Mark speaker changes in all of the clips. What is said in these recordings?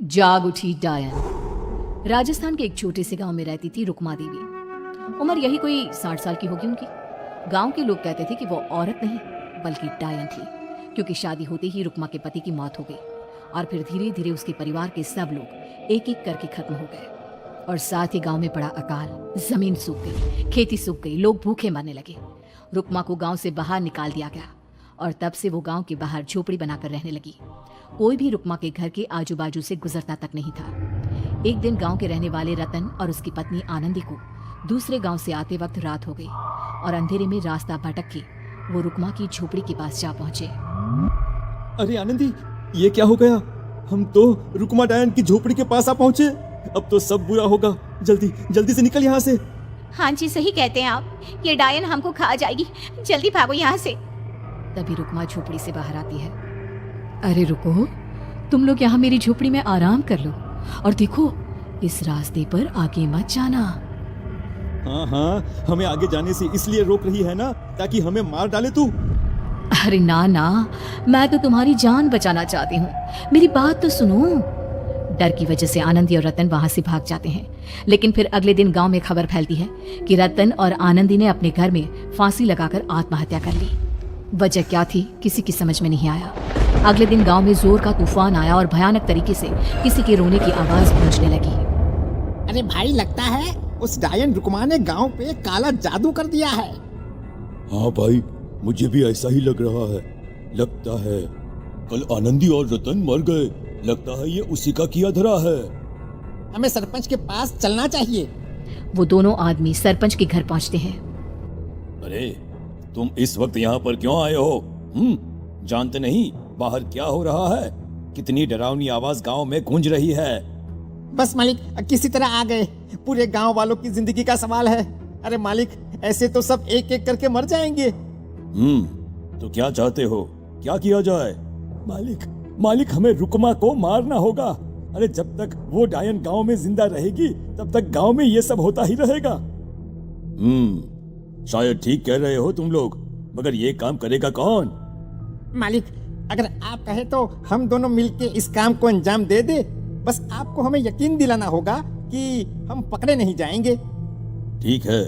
Speaker 1: जाग उठी डायन। राजस्थान के एक छोटे से गांव में रहती थी रुक्मा देवी। उम्र यही कोई 60 साल की होगी उनकी। गांव के लोग कहते थे कि वो औरत नहीं बल्कि डायन थी, क्योंकि शादी होते ही रुक्मा के पति की मौत हो गई और फिर धीरे धीरे उसके परिवार के सब लोग एक एक करके खत्म हो गए और साथ ही गांव में पड़ा अकाल। जमीन सूख गई, खेती सूख गई, लोग भूखे मरने लगे। रुक्मा को गांव से बाहर निकाल दिया गया और तब से वो गांव के बाहर झोपड़ी बनाकर रहने लगी। कोई भी रुक्मा के घर के आजू बाजू से गुजरता तक नहीं था। एक दिन गांव के रहने वाले रतन और उसकी पत्नी आनंदी को दूसरे गांव से आते वक्त रात हो गई और अंधेरे में रास्ता भटक के वो रुक्मा की झोपड़ी के पास जा पहुंचे।
Speaker 2: अरे आनंदी, ये क्या हो गया? हम तो रुक्मा डायन की झोपड़ी के पास आ पहुंचे। अब तो सब बुरा होगा। जल्दी जल्दी से निकल यहाँ से।
Speaker 3: हाँ जी, सही कहते हैं आप। ये डायन हमको खा जाएगी, जल्दी भागो यहाँ से।
Speaker 1: तभी रुक्मा झोपड़ी से बाहर आती है। अरे रुको, तुम लोग यहाँ मेरी झोपड़ी में आराम कर लो और देखो इस रास्ते पर आगे मत जाना।
Speaker 2: हाँ हाँ, हमें आगे जाने से इसलिए रोक रही है ना, ताकि हमें मार डाले तू।
Speaker 1: अरे ना ना, मैं तो तुम्हारी जान बचाना चाहती हूँ, मेरी बात तो सुनो। डर की वजह से आनंदी और रतन वहां से भाग जाते हैं, लेकिन फिर अगले दिन गांव में खबर फैलती है कि रतन और आनंदी ने अपने घर में फांसी लगाकर आत्महत्या कर ली। वजह क्या थी किसी की समझ में नहीं आया। अगले दिन गांव में जोर का तूफान आया और भयानक तरीके से किसी के रोने की आवाज गूंजने लगी।
Speaker 4: अरे भाई, लगता है उस डायन रुक्मा ने गांव पे काला जादू कर दिया है।
Speaker 2: हाँ भाई, मुझे भी ऐसा ही लग रहा है। लगता है कल आनंदी और रतन मर गए। लगता है ये उसी का किया धरा है।
Speaker 4: हमें सरपंच के पास चलना चाहिए।
Speaker 1: वो दोनों आदमी सरपंच के घर पहुंचते हैं।
Speaker 5: अरे तुम इस वक्त यहाँ पर क्यों आए हो? जानते नहीं बाहर क्या हो रहा है? कितनी डरावनी आवाज गांव में गूंज रही है।
Speaker 4: बस मालिक, किसी तरह आ गए। पूरे गांव वालों की जिंदगी का सवाल है। अरे मालिक, ऐसे तो सब एक एक करके मर जाएंगे।
Speaker 5: तो क्या चाहते हो? क्या किया जाए?
Speaker 2: मालिक, हमें रुक्मा को मारना होगा। अरे जब तक वो डायन गांव में जिंदा रहेगी तब तक गांव में ये सब होता ही रहेगा।
Speaker 5: शायद ठीक कह रहे हो तुम लोग, मगर ये काम करेगा कौन?
Speaker 4: मालिक, अगर आप कहे तो हम दोनों मिलके इस काम को अंजाम दे दे। बस आपको हमें यकीन दिलाना होगा कि हम पकड़े नहीं जाएंगे।
Speaker 5: ठीक है,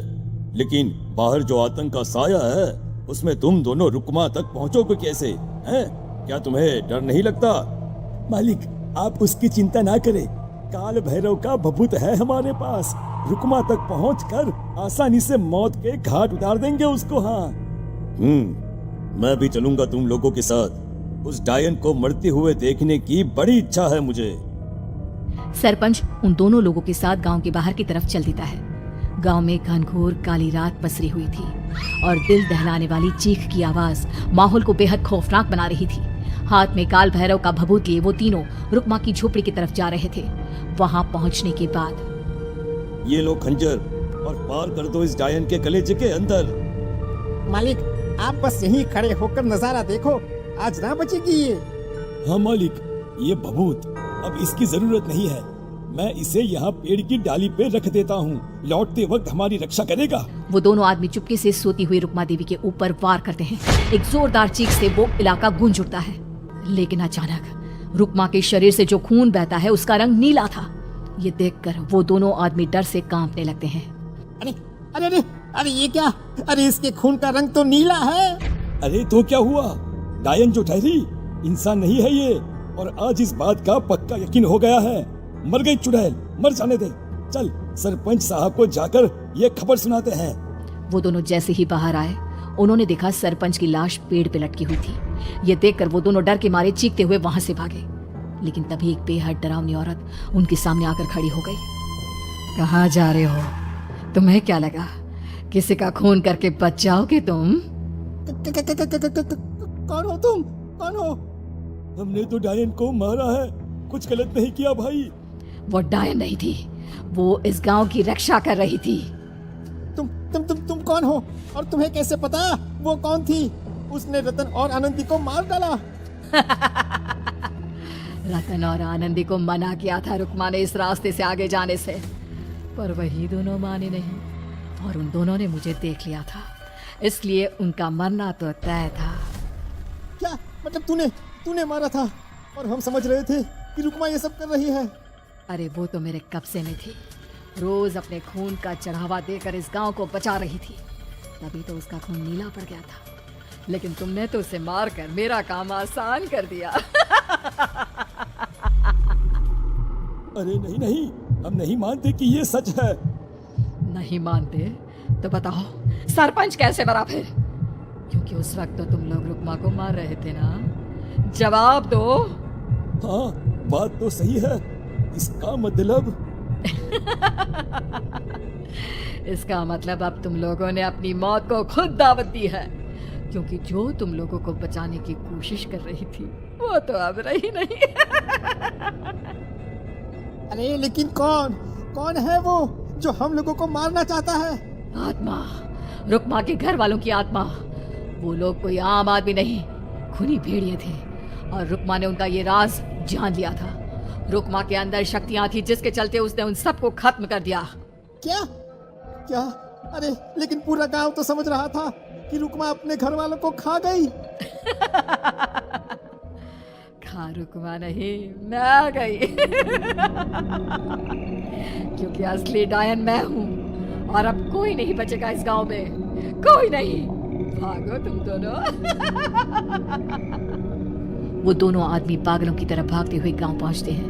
Speaker 5: लेकिन बाहर जो आतंक का साया है उसमें तुम दोनों रुक्मा तक पहुंचोगे कैसे? हैं? क्या तुम्हें डर नहीं लगता?
Speaker 2: मालिक, आप उसकी चिंता ना करें। काल भैरव का भभूत है हमारे पास। रुक्मा तक पहुंचकर आसानी से मौत के घाट उतार देंगे उसको। हाँ,
Speaker 5: मैं भी चलूंगा तुम लोगों के साथ। उस डायन को मरते हुए देखने की बड़ी इच्छा है मुझे।
Speaker 1: सरपंच उन दोनों लोगों के साथ गांव के बाहर की तरफ चल देता है। गांव में घनघोर काली रात पसरी हुई थी और दिल दहलाने वाली चीख की आवाज माहौल को बेहद खौफनाक बना रही थी। हाथ में काल भैरव का भभूत लिए वो तीनों रुक्मा की झोपड़ी की तरफ जा रहे थे। वहां पहुंचने के बाद
Speaker 5: ये लो खंजर और पार कर दो इस डायन के कलेजे के अंदर।
Speaker 4: मालिक, आप बस यहीं खड़े होकर नजारा देखो, आज ना बचेगी ये।
Speaker 2: हाँ मालिक, ये भभूत अब इसकी जरूरत नहीं है। मैं इसे यहाँ पेड़ की डाली पे रख देता हूँ। लौटते वक्त हमारी रक्षा करेगा।
Speaker 1: वो दोनों आदमी चुपके से सोती हुई रुक्मा देवी के ऊपर वार करते हैं। एक जोरदार चीख से वो इलाका गूंज उठता है, लेकिन अचानक रुक्मा के शरीर से जो खून बहता है उसका रंग नीला था। ये देखकर वो दोनों आदमी डर से कांपने लगते हैं।
Speaker 4: अरे अरे अरे अरे, ये क्या? अरे इसके खून का रंग तो नीला है।
Speaker 2: अरे तो क्या हुआ? डायन जो ठहरी इंसान नहीं है ये, और आज इस बात का पक्का यकीन हो गया है। मर गई चुड़ैल, मर जाने दे। चल सरपंच साहब को जाकर ये खबर सुनाते हैं।
Speaker 1: वो दोनों जैसे ही बाहर आए उन्होंने देखा सरपंच की लाश पेड़ पे लटकी हुई थी। ये देखकर वो दोनों डर के मारे चीखते हुए वहां से भागे, लेकिन तभी एक बेहद डरावनी औरत उनके सामने आकर खड़ी हो गई। कहाँ जा रहे हो? तुम्हें क्या लगा किसी का खून करके बच जाओगे तुम?
Speaker 4: कौन हो तुम? कौन हो?
Speaker 2: हमने तो डायन को मारा है, कुछ गलत नहीं किया भाई।
Speaker 1: वो डायन नहीं थी, वो इस गांव की रक्षा कर रही थी।
Speaker 4: तुम कौन हो और तुम्हें कैसे पता वो कौन थी? उसने रतन और आनंदी को मार डाला।
Speaker 1: रतन और आनंदी को मना किया था रुक्मा ने इस रास्ते से आगे जाने से, पर वही दोनों माने नहीं और उन दोनों ने मुझे देख लिया था, इसलिए उनका मरना तो तय था।
Speaker 4: क्या मतलब तूने मारा था? और हम समझ रहे थे कि रुकमा ये सब कर रही है?
Speaker 1: अरे वो तो मेरे कब्जे में थी, रोज अपने खून का चढ़ावा देकर इस गांव को बचा रही थी, तभी तो उसका खून नीला पड़ गया था। लेकिन तुमने तो उसे मारकर मेरा काम आसान कर दिया।
Speaker 2: अरे नहीं नहीं, हम नहीं मानते कि ये सच है।
Speaker 1: नहीं मानते तो बताओ सरपंच कैसे बना फिर? क्योंकि उस वक्त तो तुम लोग रुकमा को मार रहे थे ना, जवाब दो।
Speaker 2: हाँ, बात तो सही है। इसका मतलब
Speaker 1: इसका मतलब अब तुम लोगों ने अपनी मौत को खुद दावत दी है, क्योंकि जो तुम लोगों को बचाने की कोशिश कर रही थी वो तो अब रही नहीं।
Speaker 4: अरे लेकिन कौन है वो जो हम लोगों को मारना चाहता है?
Speaker 1: आत्मा, रुकमा के घर वालों की आत्मा। वो लोग कोई आम आदमी नहीं, खूनी भेड़िए थे, और रुकमा ने उनका ये राज जान लिया था। रुकमा के अंदर शक्तियां थी जिसके चलते उसने उन सबको खत्म कर दिया।
Speaker 4: क्या क्या? अरे लेकिन पूरा गांव तो समझ रहा था कि रुकमा अपने घर वालों को खा गई।
Speaker 1: खा रुकमा नहीं, मैं आ गई। क्योंकि असली डायन मैं हूँ, और अब कोई नहीं बचेगा इस गांव में, कोई नहीं। भागो तुम दोनों। वो दोनों आदमी पागलों की तरह भागते हुए गांव पहुंचते हैं।